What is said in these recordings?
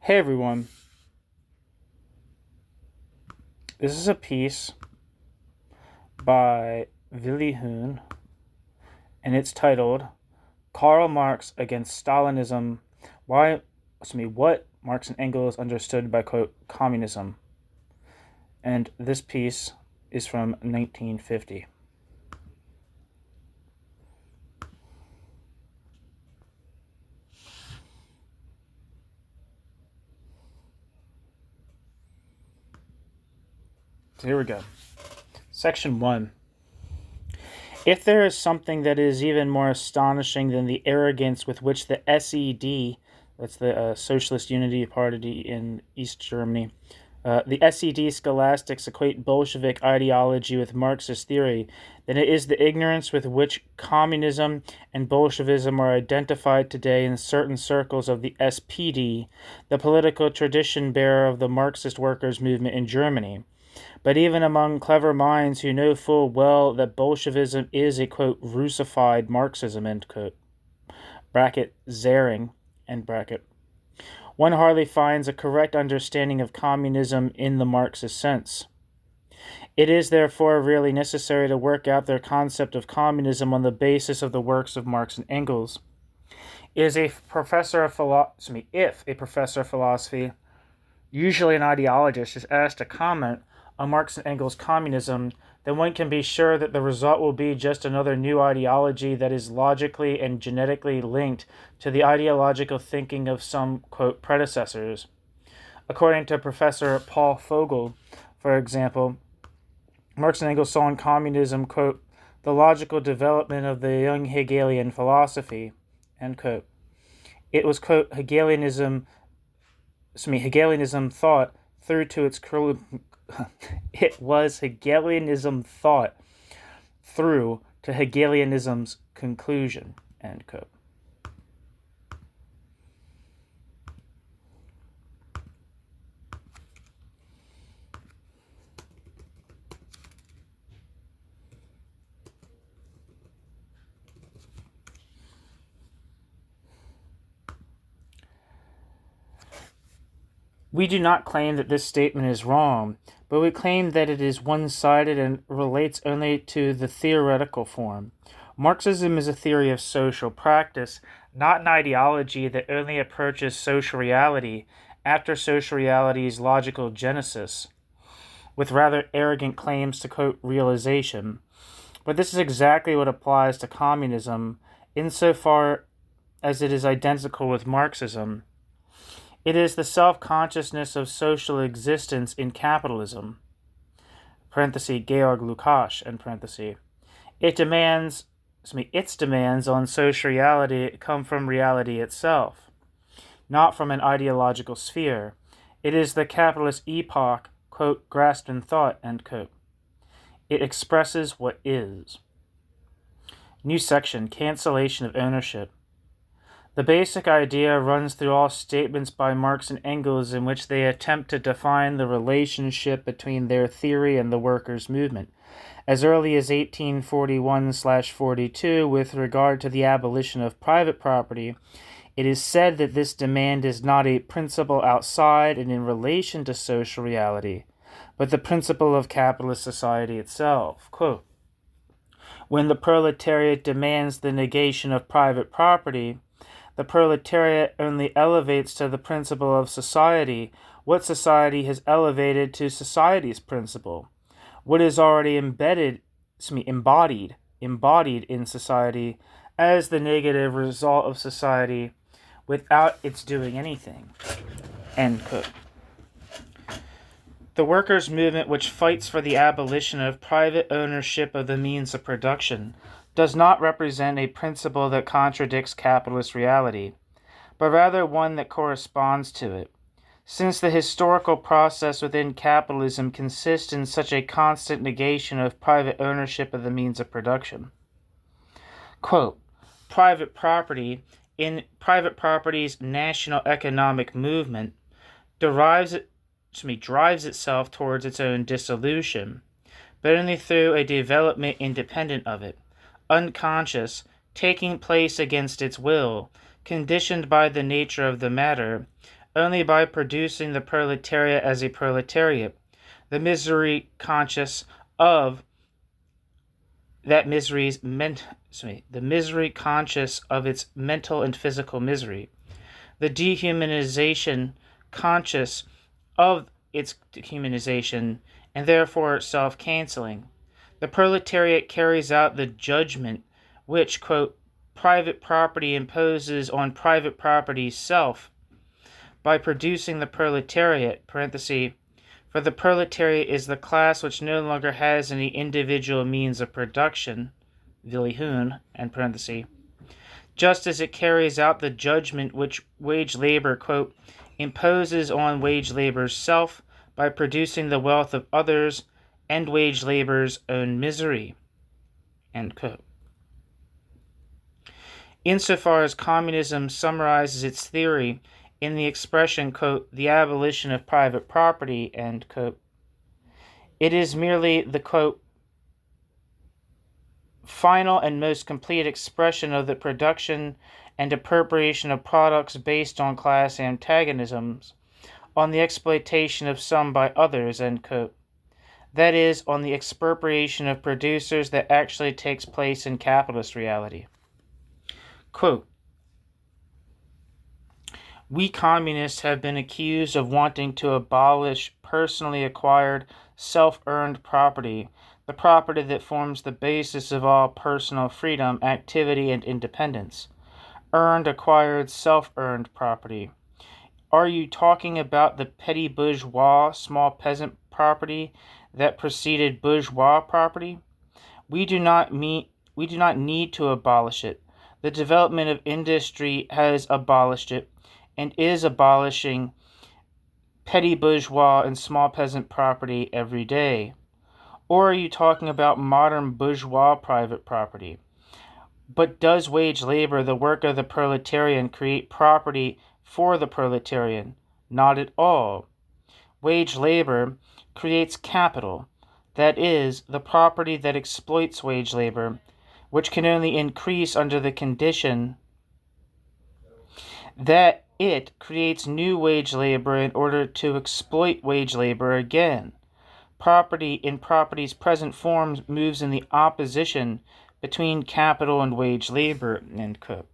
Hey everyone, this is a piece by Willy Huhn, and it's titled Karl Marx Against Stalinism, what Marx and Engels understood by, quote, communism. And this piece is from 1950. So here we go. Section 1. If there is something that is even more astonishing than the arrogance with which the SED, that's the Socialist Unity Party in East Germany, the SED scholastics equate Bolshevik ideology with Marxist theory, then it is the ignorance with which communism and Bolshevism are identified today in certain circles of the SPD, the political tradition bearer of the Marxist workers' movement in Germany. But even among clever minds who know full well that Bolshevism is a, quote, Russified Marxism, end quote, bracket, Zering, end bracket, one hardly finds a correct understanding of communism in the Marxist sense. It is therefore really necessary to work out their concept of communism on the basis of the works of Marx and Engels. If a professor of philosophy, usually an ideologist, is asked to comment on Marx and Engels' communism, then one can be sure that the result will be just another new ideology that is logically and genetically linked to the ideological thinking of some, quote, predecessors. According to Professor Paul Fogel, for example, Marx and Engels saw in communism, quote, the logical development of the young Hegelian philosophy, end quote. It was, quote, Hegelianism thought through to its it was Hegelianism thought through to Hegelianism's conclusion, end quote. We do not claim that this statement is wrong, but we claim that it is one-sided and relates only to the theoretical form. Marxism is a theory of social practice, not an ideology that only approaches social reality after social reality's logical genesis, with rather arrogant claims to, quote, realization. But this is exactly what applies to communism, insofar as it is identical with Marxism. It is the self-consciousness of social existence in capitalism. Georg Lukács, end parenthesis. Its demands on social reality come from reality itself, not from an ideological sphere. It is the capitalist epoch, quote, grasped in thought, end quote. It expresses what is. New section, cancellation of ownership. The basic idea runs through all statements by Marx and Engels in which they attempt to define the relationship between their theory and the workers' movement. As early as 1841/42, with regard to the abolition of private property, it is said that this demand is not a principle outside and in relation to social reality, but the principle of capitalist society itself. Quote, when the proletariat demands the negation of private property, the proletariat only elevates to the principle of society what society has elevated to society's principle. What is already embodied in society as the negative result of society without its doing anything. End quote. The workers' movement, which fights for the abolition of private ownership of the means of production, does not represent a principle that contradicts capitalist reality, but rather one that corresponds to it, since the historical process within capitalism consists in such a constant negation of private ownership of the means of production. Quote, private property, in private property's national economic movement, drives itself towards its own dissolution, but only through a development independent of it, unconscious, taking place against its will, conditioned by the nature of the matter, only by producing the proletariat as a proletariat, the misery conscious of that the misery conscious of its mental and physical misery, the dehumanization conscious of its dehumanization, and therefore self-canceling. The proletariat carries out the judgment which, quote, private property imposes on private property's self by producing the proletariat, parenthesis, for the proletariat is the class which no longer has any individual means of production, Willy Huhn, and parenthesis, just as it carries out the judgment which wage labor, quote, imposes on wage labor's self by producing the wealth of others and wage labor's own misery, end quote. Insofar as communism summarizes its theory in the expression, quote, the abolition of private property, end quote, it is merely the, quote, final and most complete expression of the production and appropriation of products based on class antagonisms, on the exploitation of some by others, end quote. That is, on the expropriation of producers that actually takes place in capitalist reality. Quote, we communists have been accused of wanting to abolish personally acquired, self-earned property, the property that forms the basis of all personal freedom, activity, and independence. Earned, acquired, self-earned property. Are you talking about the petty bourgeois, small peasant property that preceded bourgeois property? We do not need to abolish it. The development of industry has abolished it and is abolishing petty bourgeois and small peasant property every day. Or are you talking about modern bourgeois private property? But does wage labor, the work of the proletarian, create property for the proletarian? Not at all. Wage labor creates capital, that is, the property that exploits wage labor, which can only increase under the condition that it creates new wage labor in order to exploit wage labor again. Property in property's present form moves in the opposition between capital and wage labor, end quote.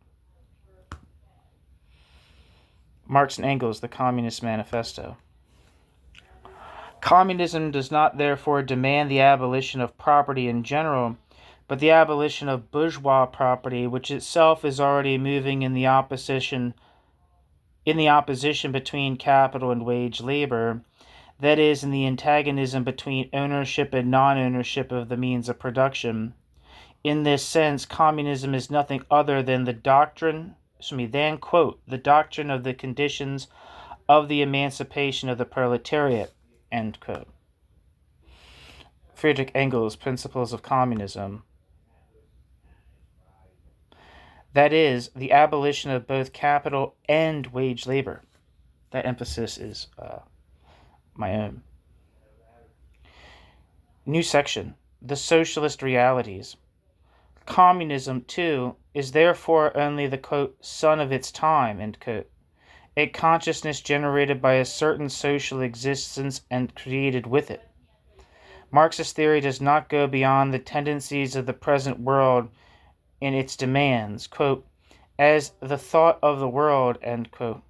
Marx and Engels, The Communist Manifesto. Communism does not therefore demand the abolition of property in general, but the abolition of bourgeois property, which itself is already moving in the opposition between capital and wage labor, that is, in the antagonism between ownership and non-ownership of the means of production. In this sense, communism is nothing other than the doctrine, quote, the doctrine of the conditions of the emancipation of the proletariat, end quote. Friedrich Engels, Principles of Communism. That is, the abolition of both capital and wage labor. That emphasis is my own. New section, the socialist realities. Communism, too, is therefore only the, quote, son of its time, end quote, a consciousness generated by a certain social existence and created with it. Marxist theory does not go beyond the tendencies of the present world in its demands, quote, as the thought of the world, end quote.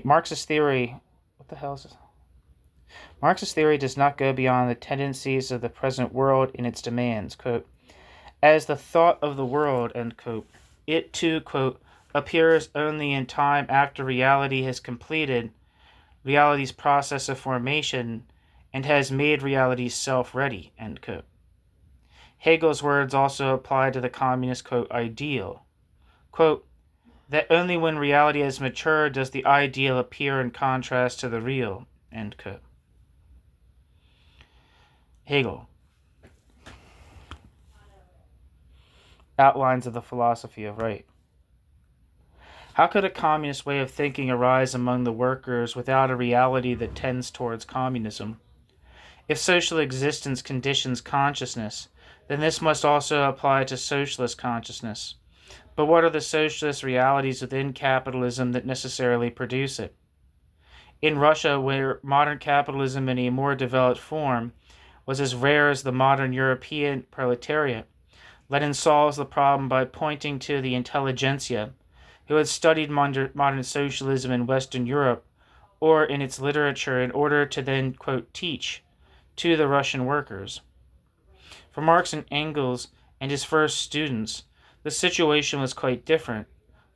Marxist theory, what the hell is this? Marxist theory does not go beyond the tendencies of the present world in its demands, quote, as the thought of the world, end quote. It too, quote, appears only in time after reality has completed reality's process of formation and has made reality self-ready, end quote. Hegel's words also apply to the communist, quote, ideal, quote, that only when reality has matured does the ideal appear in contrast to the real, end quote. Hegel. Outlines of the Philosophy of Right. How could a communist way of thinking arise among the workers without a reality that tends towards communism? If social existence conditions consciousness, then this must also apply to socialist consciousness. But what are the socialist realities within capitalism that necessarily produce it? In Russia, where modern capitalism in a more developed form was as rare as the modern European proletariat, Lenin solves the problem by pointing to the intelligentsia, who had studied modern socialism in Western Europe or in its literature in order to then, quote, teach to the Russian workers. For Marx and Engels and his first students, the situation was quite different.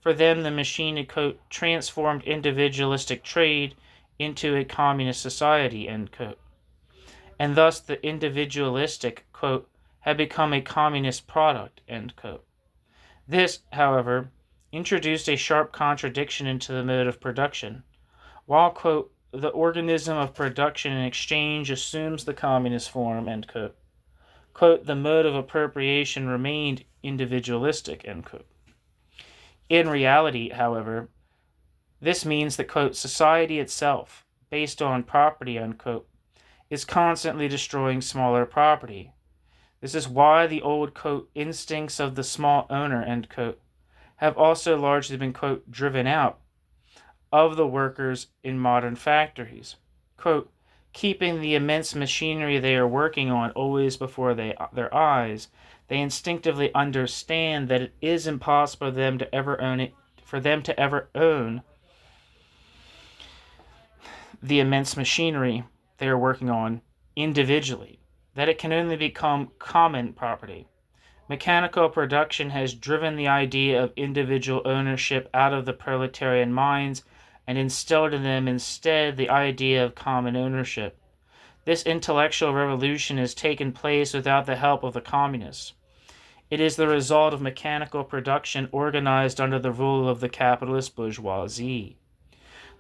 For them, the machine had, quote, transformed individualistic trade into a communist society, end quote. And thus the individualistic, quote, had become a communist product, end quote. This, however, introduced a sharp contradiction into the mode of production. While, quote, the organism of production and exchange assumes the communist form, end quote, quote, the mode of appropriation remained individualistic, end quote. In reality, however, this means that, quote, society itself, based on property, unquote, is constantly destroying smaller property. This is why the old, quote, instincts of the small owner, end quote, have also largely been, quote, driven out of the workers in modern factories. Quote, keeping the immense machinery they are working on always before their eyes, they instinctively understand that it is impossible for them to ever own the immense machinery they are working on individually, that it can only become common property. Mechanical production has driven the idea of individual ownership out of the proletarian minds and instilled in them instead the idea of common ownership. This intellectual revolution has taken place without the help of the communists. It is the result of mechanical production organized under the rule of the capitalist bourgeoisie.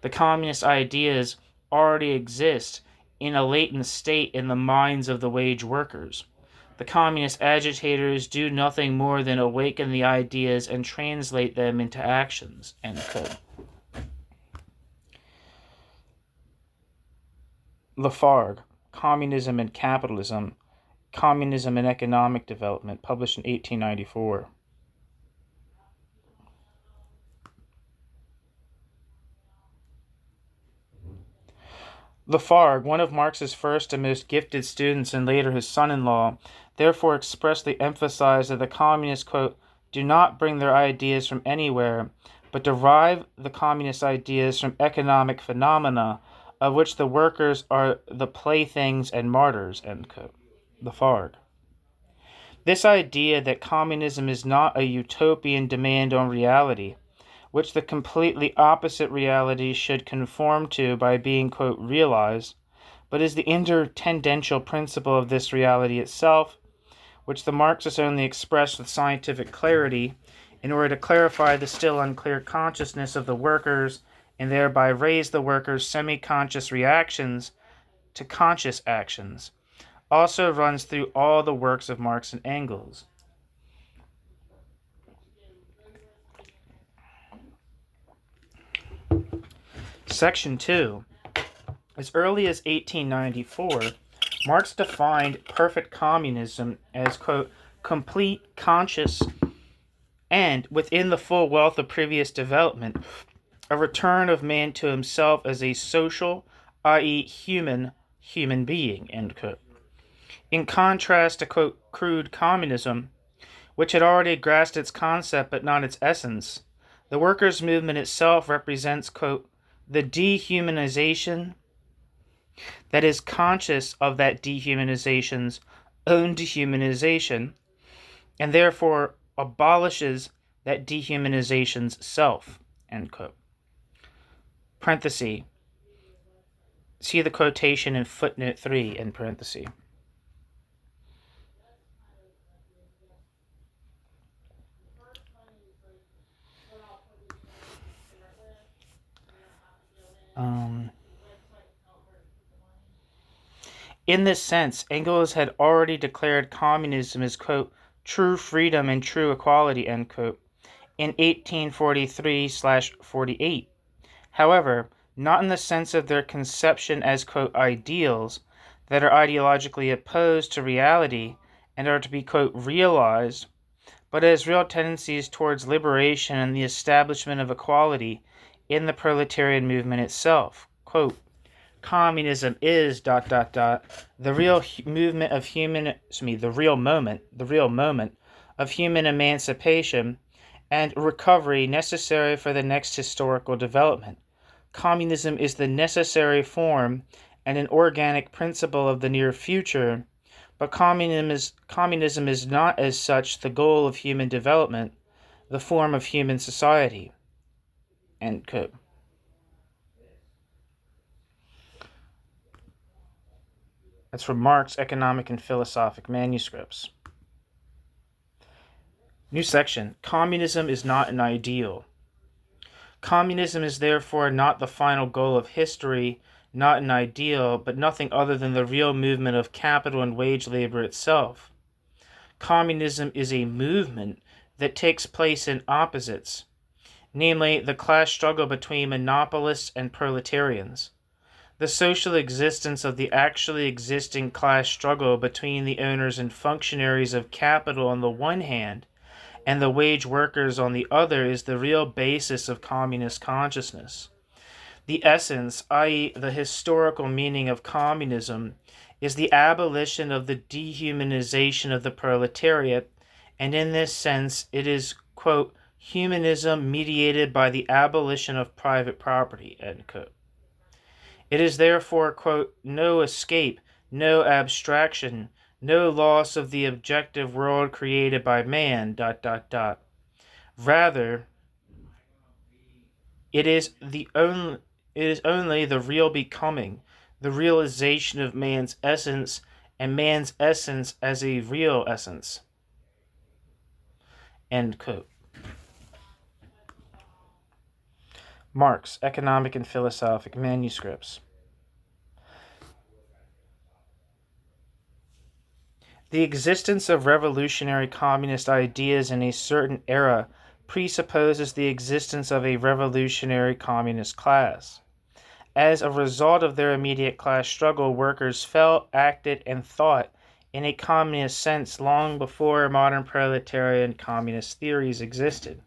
The communist ideas already exist in a latent state in the minds of the wage workers. The communist agitators do nothing more than awaken the ideas and translate them into actions, end quote. Lafargue, Communism and Capitalism, Communism and Economic Development, published in 1894. Lafargue, one of Marx's first and most gifted students and later his son-in-law, therefore expressly emphasized that the communists, quote, do not bring their ideas from anywhere, but derive the communist ideas from economic phenomena of which the workers are the playthings and martyrs, end quote. Lafargue. This idea that communism is not a utopian demand on reality, which the completely opposite reality should conform to by being, quote, realized, but is the intertendential principle of this reality itself, which the Marxists only expressed with scientific clarity in order to clarify the still unclear consciousness of the workers and thereby raise the workers' semi-conscious reactions to conscious actions, also runs through all the works of Marx and Engels. Section 2. As early as 1894, Marx defined perfect communism as, quote, complete, conscious, and, within the full wealth of previous development, a return of man to himself as a social, i.e. human being, end quote. In contrast to, quote, crude communism, which had already grasped its concept but not its essence, the workers' movement itself represents, quote, the dehumanization that is conscious of that dehumanization's own dehumanization, and therefore abolishes that dehumanization's self, end quote. Parenthesis. See the quotation in footnote 3 in parenthesis. In this sense, Engels had already declared communism as, quote, true freedom and true equality, end quote, in 1843/48. However, not in the sense of their conception as, quote, ideals that are ideologically opposed to reality and are to be, quote, realized, but as real tendencies towards liberation and the establishment of equality in the proletarian movement itself. Quote, communism is ... the real movement of the real moment of human emancipation and recovery necessary for the next historical development. Communism is the necessary form and an organic principle of the near future, but communism is not as such the goal of human development, the form of human society. End quote. That's from Marx, Economic and Philosophic Manuscripts. New section. Communism is not an ideal. Communism is therefore not the final goal of history, not an ideal, but nothing other than the real movement of capital and wage labor itself. Communism is a movement that takes place in opposites, namely the class struggle between monopolists and proletarians, the social existence of the actually existing class struggle between the owners and functionaries of capital on the one hand, and the wage workers on the other, is the real basis of communist consciousness. The essence, i.e., the historical meaning of communism, is the abolition of the dehumanization of the proletariat, and in this sense it is, quote, humanism mediated by the abolition of private property, end quote. It is therefore, quote, no escape, no abstraction, no loss of the objective world created by man, ... Rather, it is only the real becoming, the realization of man's essence, and man's essence as a real essence. End quote. Marx, Economic and Philosophic Manuscripts. The existence of revolutionary communist ideas in a certain era presupposes the existence of a revolutionary communist class. As a result of their immediate class struggle, workers felt, acted, and thought in a communist sense long before modern proletarian communist theories existed.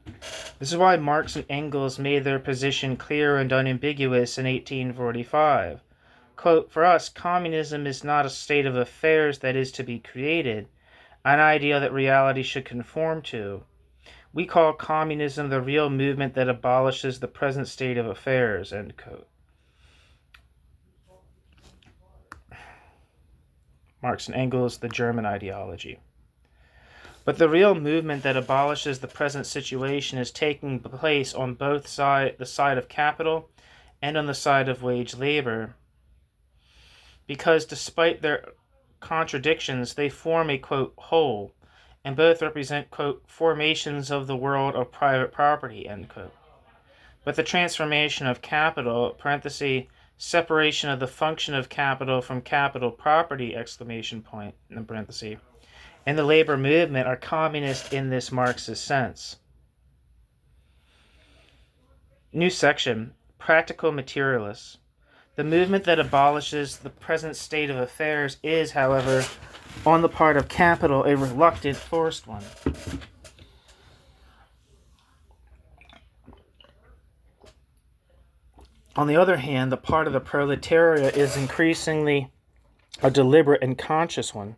This is why Marx and Engels made their position clear and unambiguous in 1845. Quote, for us, communism is not a state of affairs that is to be created, an ideal that reality should conform to. We call communism the real movement that abolishes the present state of affairs, end quote. Marx and Engels, The German Ideology. But the real movement that abolishes the present situation is taking place on both sides, the side of capital and on the side of wage labor, because despite their contradictions, they form a, quote, whole, and both represent, quote, formations of the world of private property, end quote. But the transformation of capital, parenthesis, separation of the function of capital from capital property, exclamation point, in parenthesis, and the labor movement are communist in this Marxist sense. New section, Practical Materialists. The movement that abolishes the present state of affairs is, however, on the part of capital, a reluctant, forced one. On the other hand, the part of the proletariat is increasingly a deliberate and conscious one.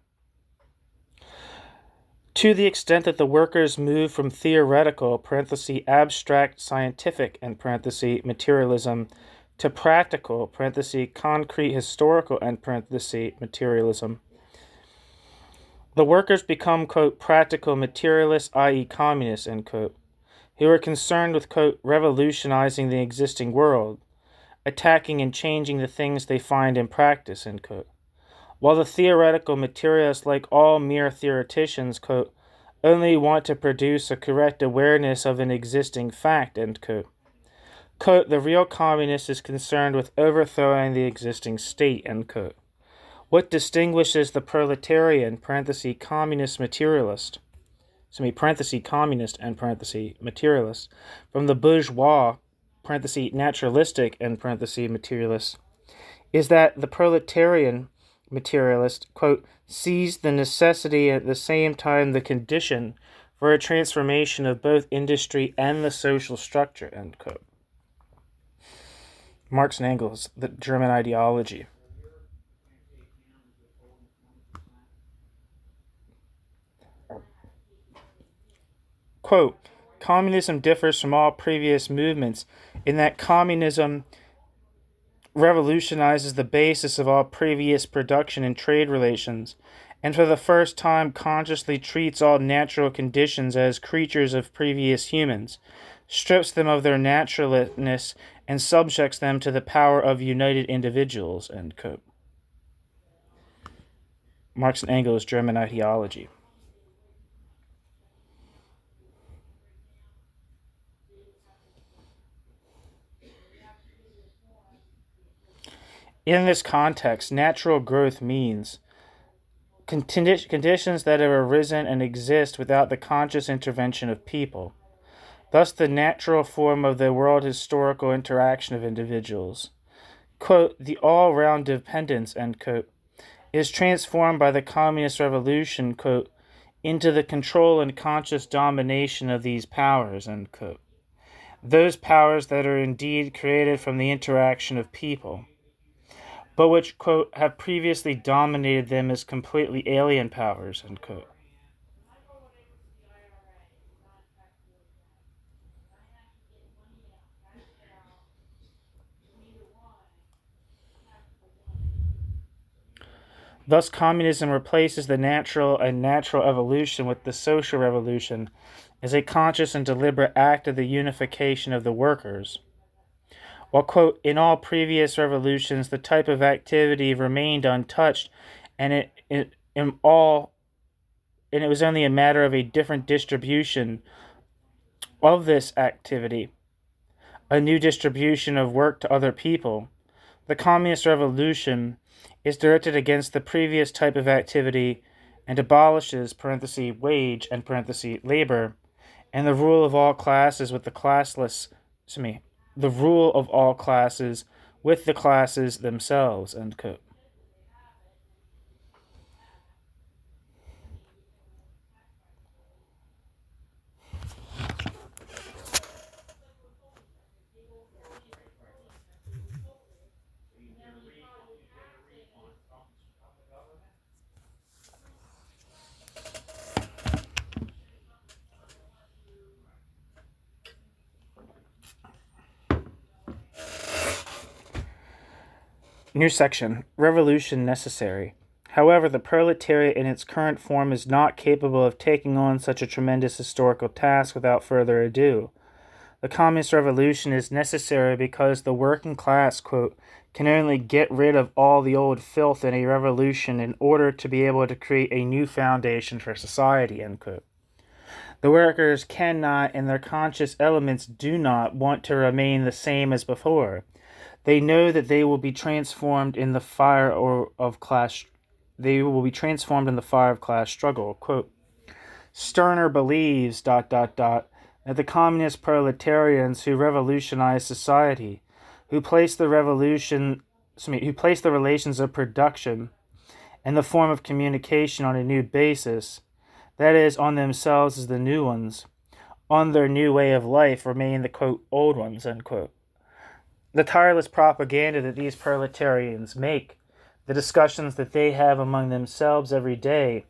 To the extent that the workers move from theoretical, parenthesis, abstract, scientific, and parenthesis, materialism, to practical, parenthesis, concrete, historical, and parenthesis, materialism, the workers become, quote, practical materialists, i.e. communists, end quote, who are concerned with, quote, revolutionizing the existing world, attacking and changing the things they find in practice, end quote. While the theoretical materialists, like all mere theoreticians, quote, only want to produce a correct awareness of an existing fact, end quote. Quote, the real communist is concerned with overthrowing the existing state, end quote. What distinguishes the proletarian, parenthesis, communist materialist, parenthesis, communist and parenthesis, materialist, from the bourgeois, parenthesis, naturalistic and parenthesis, materialist, is that the proletarian materialist, quote, sees the necessity and at the same time the condition for a transformation of both industry and the social structure, end quote. Marx and Engels, the German ideology. Quote, communism differs from all previous movements in that communism revolutionizes the basis of all previous production and trade relations, and for the first time consciously treats all natural conditions as creatures of previous humans, strips them of their naturalness, and subjects them to the power of united individuals, end quote. Marx and Engels, German ideology. In this context, natural growth means conditions that have arisen and exist without the conscious intervention of people. Thus, the natural form of the world historical interaction of individuals. Quote, the all-round dependence, end quote, is transformed by the communist revolution, quote, into the control and conscious domination of these powers, end quote. Those powers that are indeed created from the interaction of people, but which, quote, have previously dominated them as completely alien powers, end quote. Thus, communism replaces the natural and natural evolution with the social revolution as a conscious and deliberate act of the unification of the workers. While, quote, in all previous revolutions, the type of activity remained untouched, and it was only a matter of a different distribution of this activity, a new distribution of work to other people. The communist revolution is directed against the previous type of activity and abolishes (wage and labor) and the rule of all classes with the rule of all classes with the classes themselves, end quote. New section, revolution necessary. However, the proletariat in its current form is not capable of taking on such a tremendous historical task without further ado. The communist revolution is necessary because the working class, quote, can only get rid of all the old filth in a revolution in order to be able to create a new foundation for society, end quote. The workers cannot, and their conscious elements do not, want to remain the same as before. They know that they will be transformed in the fire of class. They will be transformed in the fire of class struggle. Quote, Stirner believes ... that the communist proletarians who revolutionize society, who place the relations of production and the form of communication on a new basis, that is, on themselves as the new ones, on their new way of life remain the, quote, old ones, end quote. The tireless propaganda that these proletarians make, the discussions that they have among themselves every day,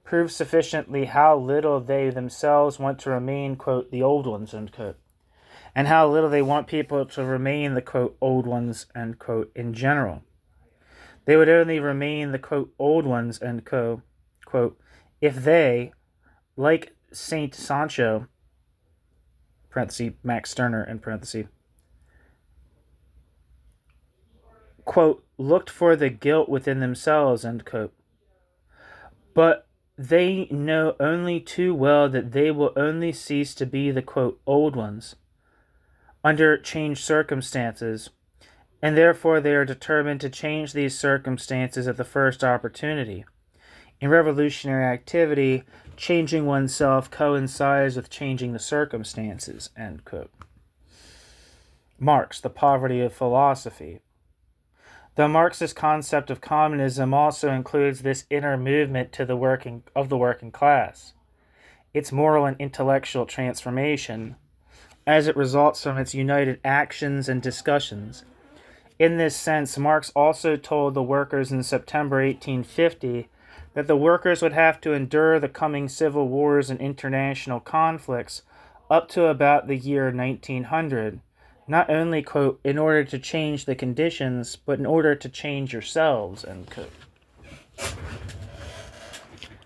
prove sufficiently how little they themselves want to remain, quote, the old ones, end quote, and how little they want people to remain the, quote, old ones, end quote, in general. They would only remain the, quote, old ones, end quote, if they, like Saint Sancho, Max Stirner, quote, looked for the guilt within themselves, end quote. But they know only too well that they will only cease to be the, quote, old ones under changed circumstances, and therefore they are determined to change these circumstances at the first opportunity. In revolutionary activity, changing oneself coincides with changing the circumstances, end quote. Marx, The Poverty of Philosophy. The Marxist concept of communism also includes this inner movement to the working class. its moral and intellectual transformation, as it results from its united actions and discussions. In this sense, Marx also told the workers in September 1850 that the workers would have to endure the coming civil wars and international conflicts up to about the year 1900, not only, quote, in order to change the conditions, but in order to change yourselves, end quote.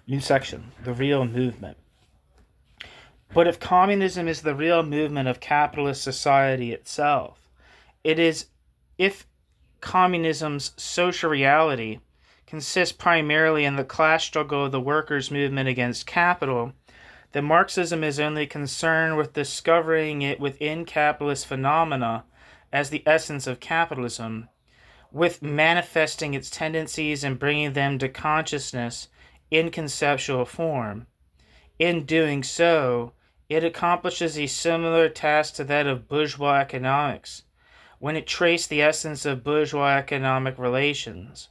New section, the real movement. But if communism is the real movement of capitalist society itself, it is if communism's social reality consists primarily in the class struggle of the workers' movement against capital, then Marxism is only concerned with discovering it within capitalist phenomena as the essence of capitalism, with manifesting its tendencies and bringing them to consciousness in conceptual form. In doing so, it accomplishes a similar task to that of bourgeois economics, when it traced the essence of bourgeois economic relations.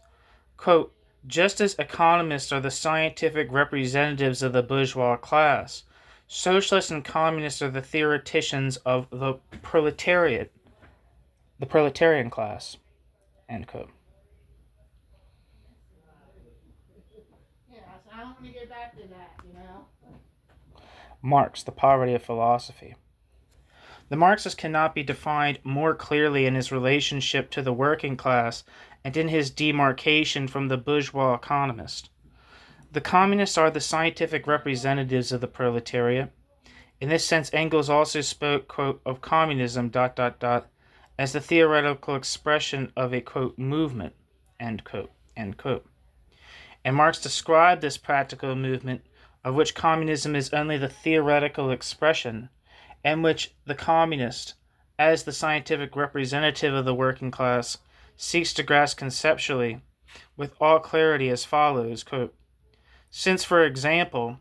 Quote, just as economists are the scientific representatives of the bourgeois class, socialists and communists are the theoreticians of the proletariat, the proletarian class, end quote. Yeah, so I want to get back to that, Marx, the poverty of philosophy. The Marxist cannot be defined more clearly in his relationship to the working class and in his demarcation from the bourgeois economist. The communists are the scientific representatives of the proletariat. In this sense, Engels also spoke, quote, of communism, as the theoretical expression of a, quote, movement, end quote, end quote. And Marx described this practical movement, of which communism is only the theoretical expression, and which the communist, as the scientific representative of the working class, seeks to grasp conceptually with all clarity as follows, quote, since, for example,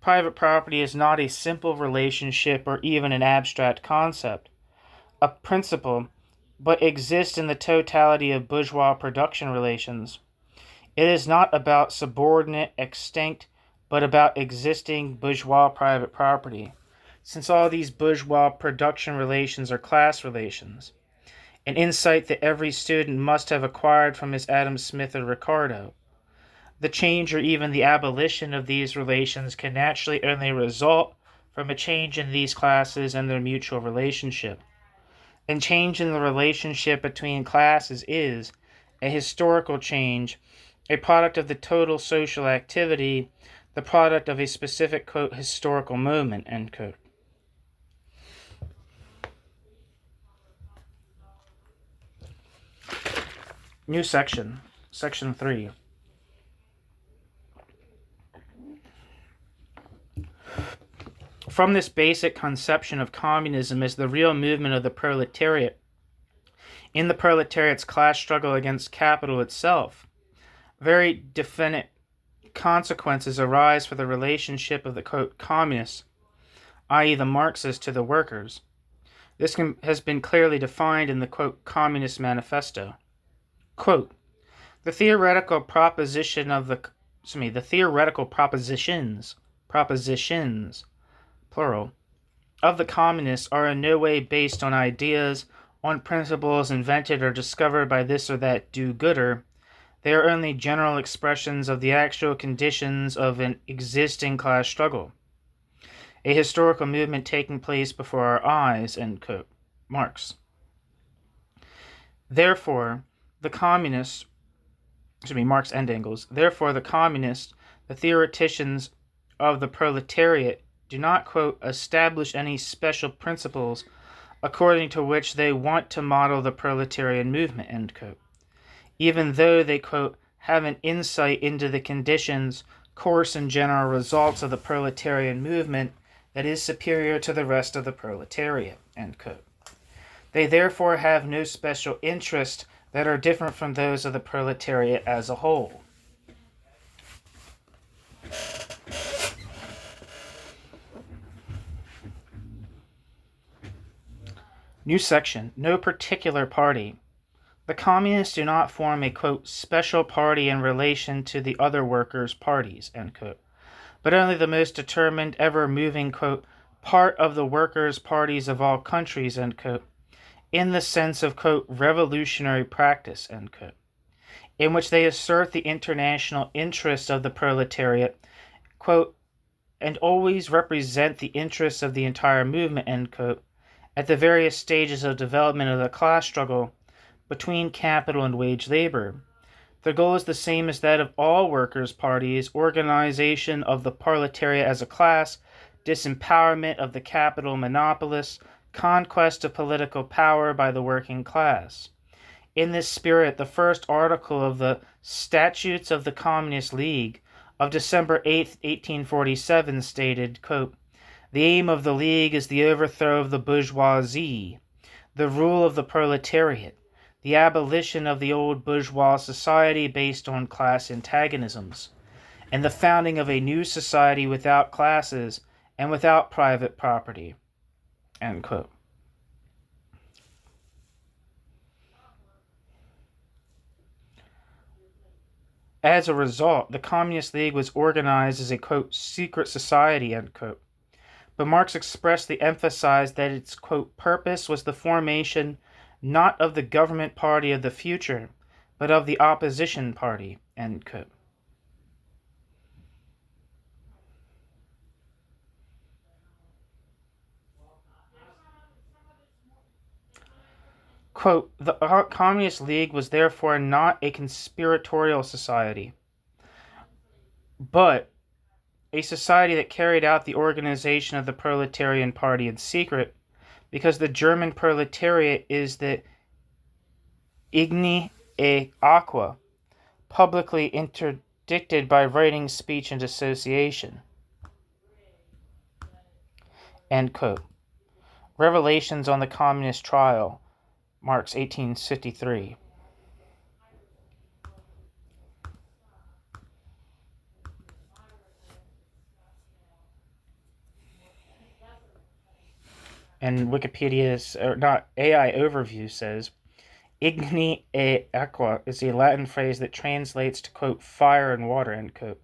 private property is not a simple relationship or even an abstract concept, a principle, but exists in the totality of bourgeois production relations, it is not about subordinate, extinct, but about existing bourgeois private property, since all these bourgeois production relations are class relations, an insight that every student must have acquired from his Adam Smith or Ricardo. The change or even the abolition of these relations can naturally only result from a change in these classes and their mutual relationship. And change in the relationship between classes is a historical change, a product of the total social activity, the product of a specific, quote, historical moment, end quote. New section, section 3. From this basic conception of communism as the real movement of the proletariat, in the proletariat's class struggle against capital itself, very definite consequences arise for the relationship of the, quote, communists, i.e. the Marxists, to the workers. This has been clearly defined in the, quote, Communist Manifesto. Quote, the theoretical propositions, plural, of the communists are in no way based on ideas, on principles invented or discovered by this or that do-gooder. They are only general expressions of the actual conditions of an existing class struggle, a historical movement taking place before our eyes, end quote. Marx. Therefore, the communists, Marx and Engels, therefore the communists, the theoreticians of the proletariat, do not, quote, establish any special principles according to which they want to model the proletarian movement, end quote, even though they, quote, have an insight into the conditions, course, and general results of the proletarian movement that is superior to the rest of the proletariat, end quote. They therefore have no special interest that are different from those of the proletariat as a whole. New section, no particular party. The communists do not form a, quote, special party in relation to the other workers' parties, end quote, but only the most determined, ever-moving, quote, part of the workers' parties of all countries, end quote, in the sense of, quote, revolutionary practice, end quote, in which they assert the international interests of the proletariat, quote, and always represent the interests of the entire movement, end quote, at the various stages of development of the class struggle between capital and wage labor. Their goal is the same as that of all workers' parties: organization of the proletariat as a class, disempowerment of the capital monopolists, conquest of political power by the working class. In this spirit, the first article of the Statutes of the Communist League of December 8, 1847 stated, quote, "The aim of the League is the overthrow of the bourgeoisie, the rule of the proletariat, the abolition of the old bourgeois society based on class antagonisms, and the founding of a new society without classes and without private property." End quote. As a result, the Communist League was organized as a, quote, secret society, end quote. But Marx expressly emphasized that its, quote, purpose was the formation not of the government party of the future, but of the opposition party, end quote. Quote, "The Communist League was therefore not a conspiratorial society, but a society that carried out the organization of the proletarian party in secret, because the German proletariat is the igni et aqua, publicly interdicted by writing, speech, and association." End quote. Revelations on the Communist Trial, Marx, 1853. And Wikipedia's, or not, AI Overview says, "Igni et aqua" is a Latin phrase that translates to, quote, fire and water, end quote.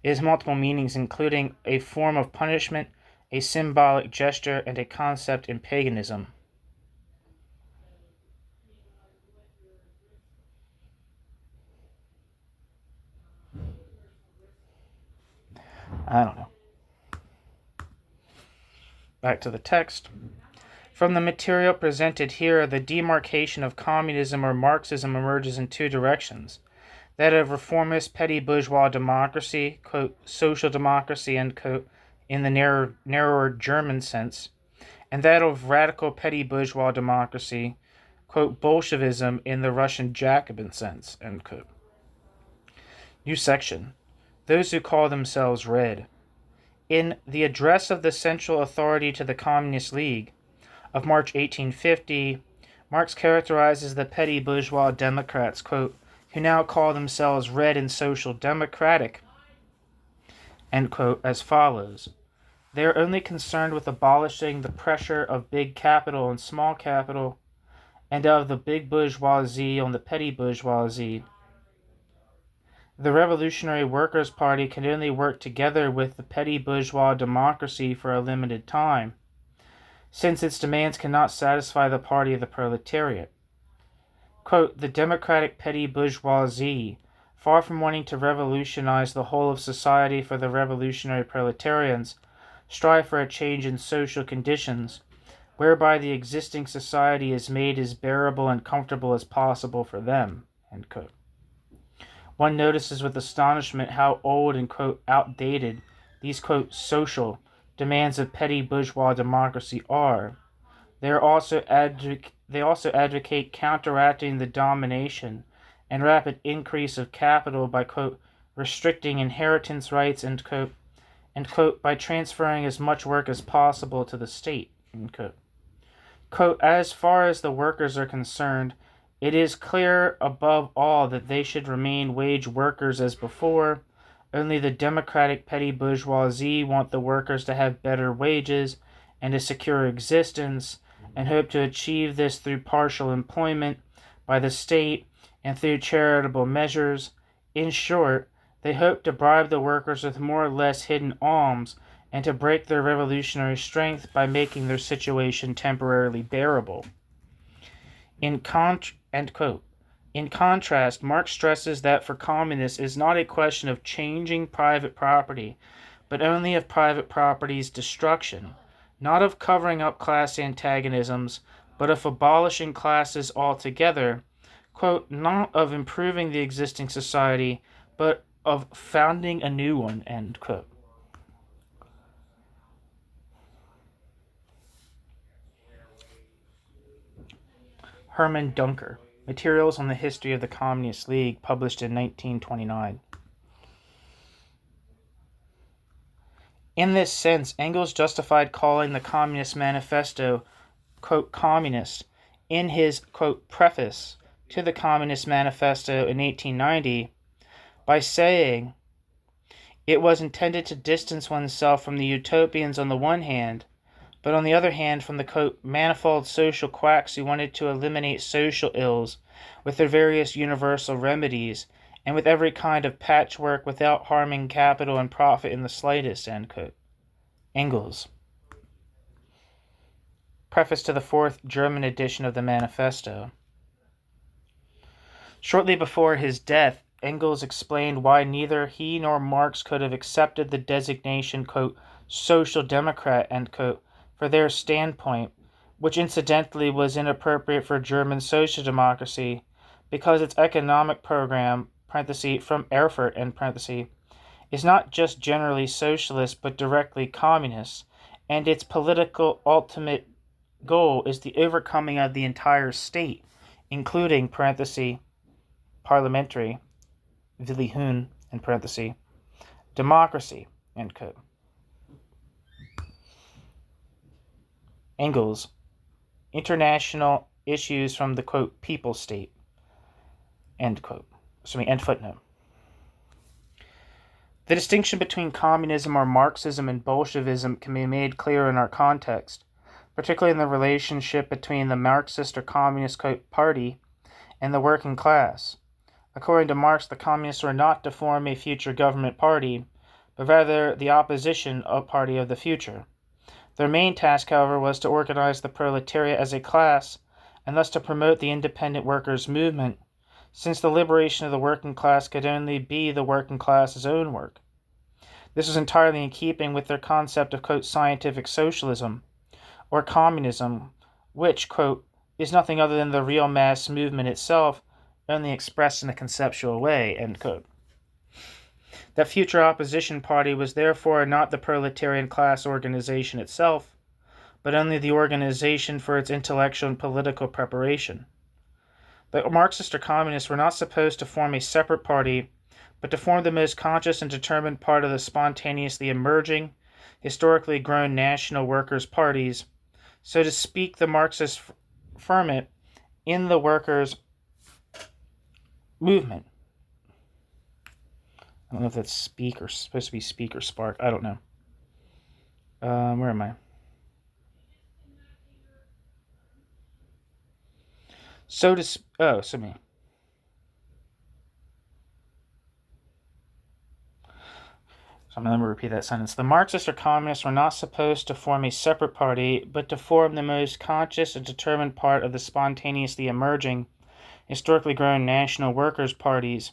It has multiple meanings, including a form of punishment, a symbolic gesture, and a concept in paganism. I don't know. Back to the text. From the material presented here, the demarcation of communism or Marxism emerges in two directions: that of reformist petty bourgeois democracy, quote, social democracy, end quote, in the narrower German sense, and that of radical petty bourgeois democracy, quote, Bolshevism, in the Russian Jacobin sense, end quote. New section. Those who call themselves Red. In the address of the Central Authority to the Communist League of March 1850, Marx characterizes the petty bourgeois Democrats, quote, who now call themselves Red and Social Democratic, end quote, as follows: "They are only concerned with abolishing the pressure of big capital and small capital, and of the big bourgeoisie on the petty bourgeoisie. The Revolutionary Workers' Party can only work together with the petty bourgeois democracy for a limited time, since its demands cannot satisfy the party of the proletariat. Quote, the democratic petty bourgeoisie, far from wanting to revolutionize the whole of society for the revolutionary proletarians, strive for a change in social conditions, whereby the existing society is made as bearable and comfortable as possible for them." End quote. One notices with astonishment how old and, quote, outdated these, quote, social demands of petty bourgeois democracy are. They also advocate counteracting the domination and rapid increase of capital by, quote, restricting inheritance rights, end quote, by transferring as much work as possible to the state, end quote. Quote, "As far as the workers are concerned, it is clear above all that they should remain wage workers as before. Only the democratic petty bourgeoisie want the workers to have better wages and a secure existence, and hope to achieve this through partial employment by the state and through charitable measures. In short, They hoped to bribe the workers with more or less hidden alms and to break their revolutionary strength by making their situation temporarily bearable. End quote. In contrast, Marx stresses that for communists it is not a question of changing private property, but only of private property's destruction, not of covering up class antagonisms, but of abolishing classes altogether, quote, not of improving the existing society, but of founding a new one, end quote. Herman Dunker, Materials on the History of the Communist League, published in 1929. In this sense, Engels justified calling the Communist Manifesto, quote, communist, in his, quote, preface to the Communist Manifesto in 1890, by saying it was intended to distance oneself from the utopians on the one hand, but on the other hand from the, quote, manifold social quacks who wanted to eliminate social ills with their various universal remedies, and with every kind of patchwork without harming capital and profit in the slightest, end quote. Engels. Preface to the fourth German edition of the Manifesto. Shortly before his death, Engels explained why neither he nor Marx could have accepted the designation, quote, social democrat, end quote, for their standpoint, which incidentally was inappropriate for German social democracy, because its economic program, from Erfurt, is not just generally socialist but directly communist, and its political ultimate goal is the overcoming of the entire state, including, parliamentary, Willy Huhn, democracy, end quote. Engels, international issues from the, quote, people state, end quote. End footnote. The distinction between communism or Marxism and Bolshevism can be made clear in our context, particularly in the relationship between the Marxist or Communist, quote, party and the working class. According to Marx, the communists were not to form a future government party, but rather the opposition party of the future. Their main task, however, was to organize the proletariat as a class, and thus to promote the independent workers' movement, since the liberation of the working class could only be the working class's own work. This was entirely in keeping with their concept of, quote, scientific socialism, or communism, which, quote, is nothing other than the real mass movement itself, only expressed in a conceptual way, end quote. That future opposition party was therefore not the proletarian class organization itself, but only the organization for its intellectual and political preparation. The Marxists or communists were not supposed to form a separate party, but to form the most conscious and determined part of the spontaneously emerging, historically grown national workers' parties, so to speak, the Marxist ferment in the workers' movement. I don't know if that's speak or supposed to be speak or spark. I don't know. Where am I? So I'm going to repeat that sentence. The Marxists or communists were not supposed to form a separate party, but to form the most conscious and determined part of the spontaneously emerging, historically grown national workers' parties,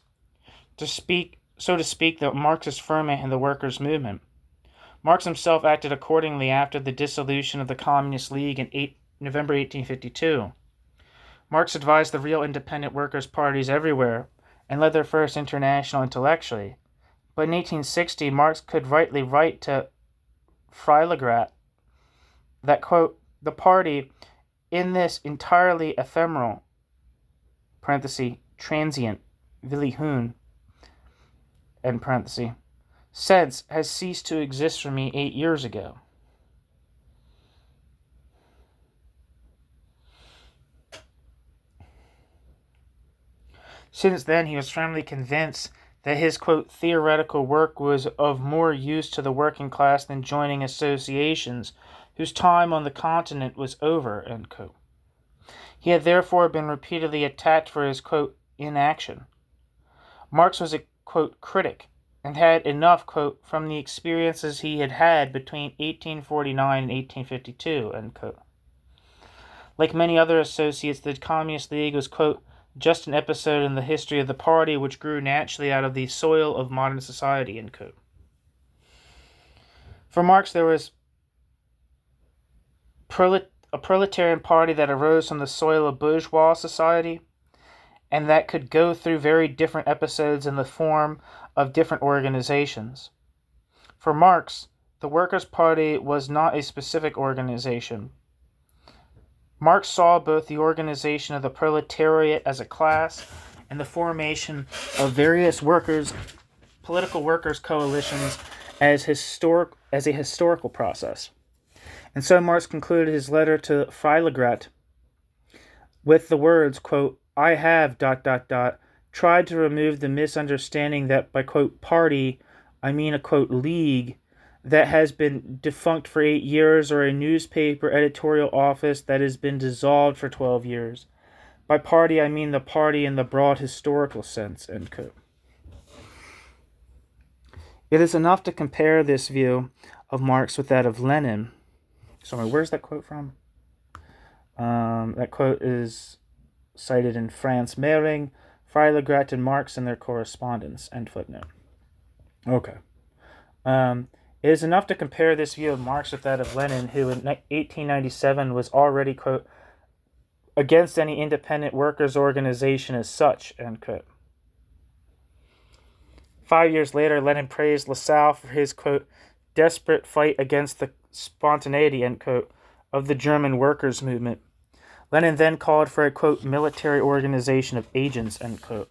so to speak, the Marxist ferment in the workers' movement. Marx himself acted accordingly after the dissolution of the Communist League in November 1852. Marx advised the real independent workers' parties everywhere and led their first international intellectually. But in 1860, Marx could rightly write to Freiligrath that, quote, the party, in this entirely ephemeral, transient, Willy Huhn, sense, has ceased to exist for me 8 years ago. Since then, he was firmly convinced that his, quote, theoretical work was of more use to the working class than joining associations whose time on the continent was over, end quote. He had therefore been repeatedly attacked for his, quote, inaction. Marx was a, quote, critic and had enough, quote, from the experiences he had had between 1849 and 1852, end quote. Like many other associates, the Communist League was, quote, just an episode in the history of the party which grew naturally out of the soil of modern society, end quote. For Marx, there was a proletarian party that arose from the soil of bourgeois society and that could go through very different episodes in the form of different organizations. For Marx, the Workers' Party was not a specific organization. Marx saw both the organization of the proletariat as a class and the formation of various political workers' coalitions as a historical process. And so Marx concluded his letter to Freiligrath with the words, quote, I have, ... tried to remove the misunderstanding that by, quote, party, I mean a, quote, league that has been defunct for 8 years or a newspaper editorial office that has been dissolved for 12 years. By party, I mean the party in the broad historical sense, end quote. It is enough to compare this view of Marx with that of Lenin. Sorry, where's that quote from? That quote is cited in Franz Mehring, Freiligrath, and Marx in their correspondence, end footnote. Okay. It is enough to compare this view of Marx with that of Lenin, who in 1897 was already, quote, against any independent workers' organization as such, end quote. 5 years later, Lenin praised Lassalle for his, quote, desperate fight against the spontaneity, end quote, of the German workers' movement. Lenin then called for a, quote, military organization of agents, end quote,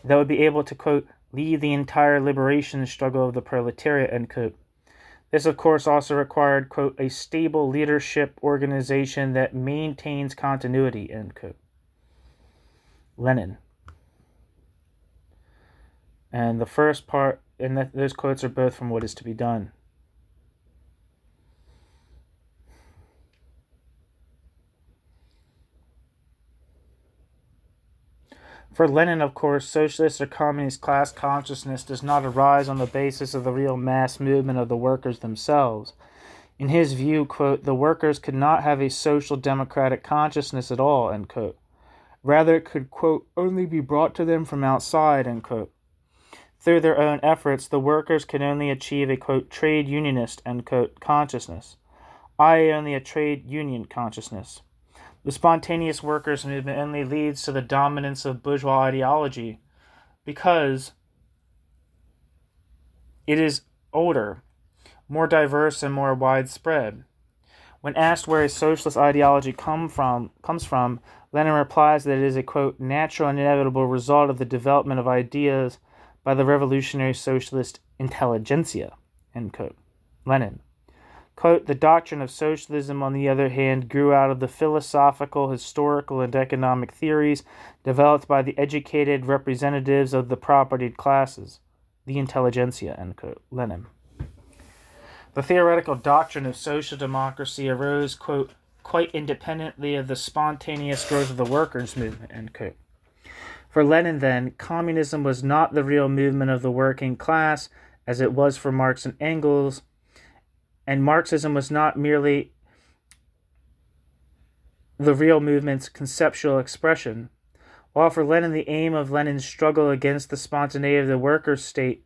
that would be able to, quote, lead the entire liberation struggle of the proletariat, end quote. This, of course, also required, quote, a stable leadership organization that maintains continuity, end quote. Lenin. And the first part, and those quotes are both from What Is to Be Done. For Lenin, of course, socialist or communist class consciousness does not arise on the basis of the real mass movement of the workers themselves. In his view, quote, the workers could not have a social democratic consciousness at all, end quote. Rather, it could, quote, only be brought to them from outside, end quote. Through their own efforts, the workers can only achieve a, quote, trade unionist, end quote, consciousness, i.e. only a trade union consciousness. The spontaneous workers' movement only leads to the dominance of bourgeois ideology because it is older, more diverse, and more widespread. When asked where a socialist ideology comes from, Lenin replies that it is a, quote, natural and inevitable result of the development of ideas by the revolutionary socialist intelligentsia, end quote. Lenin. Quote, the doctrine of socialism, on the other hand, grew out of the philosophical, historical, and economic theories developed by the educated representatives of the propertied classes, the intelligentsia, end quote. Lenin. The theoretical doctrine of social democracy arose, quote, quite independently of the spontaneous growth of the workers' movement, end quote. For Lenin, then, communism was not the real movement of the working class, as it was for Marx and Engels, and Marxism was not merely the real movement's conceptual expression. While for Lenin the aim of Lenin's struggle against the spontaneity of the workers' state,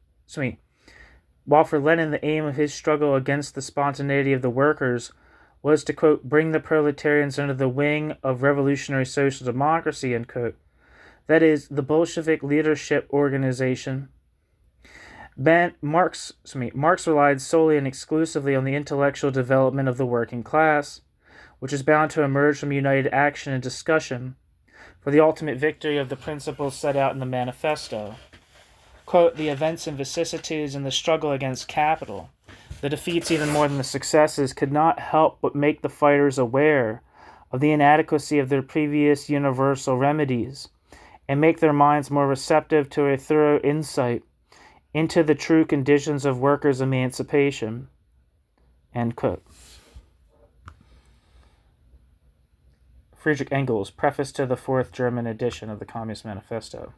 while for Lenin the aim of his struggle against the spontaneity of the workers was to, quote, bring the proletarians under the wing of revolutionary social democracy, end quote, that is, the Bolshevik leadership organization, Marx relied solely and exclusively on the intellectual development of the working class, which is bound to emerge from united action and discussion for the ultimate victory of the principles set out in the manifesto. Quote, the events and vicissitudes in the struggle against capital, the defeats even more than the successes, could not help but make the fighters aware of the inadequacy of their previous universal remedies and make their minds more receptive to a thorough insight into the true conditions of workers' emancipation, end quote. Friedrich Engels, preface to the 4th German edition of the Communist Manifesto.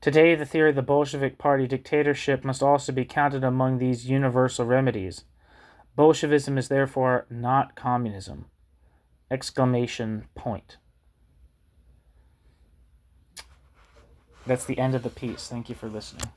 Today, the theory of the Bolshevik Party dictatorship must also be counted among these universal remedies. Bolshevism is therefore not communism. Exclamation point. That's the end of the piece. Thank you for listening.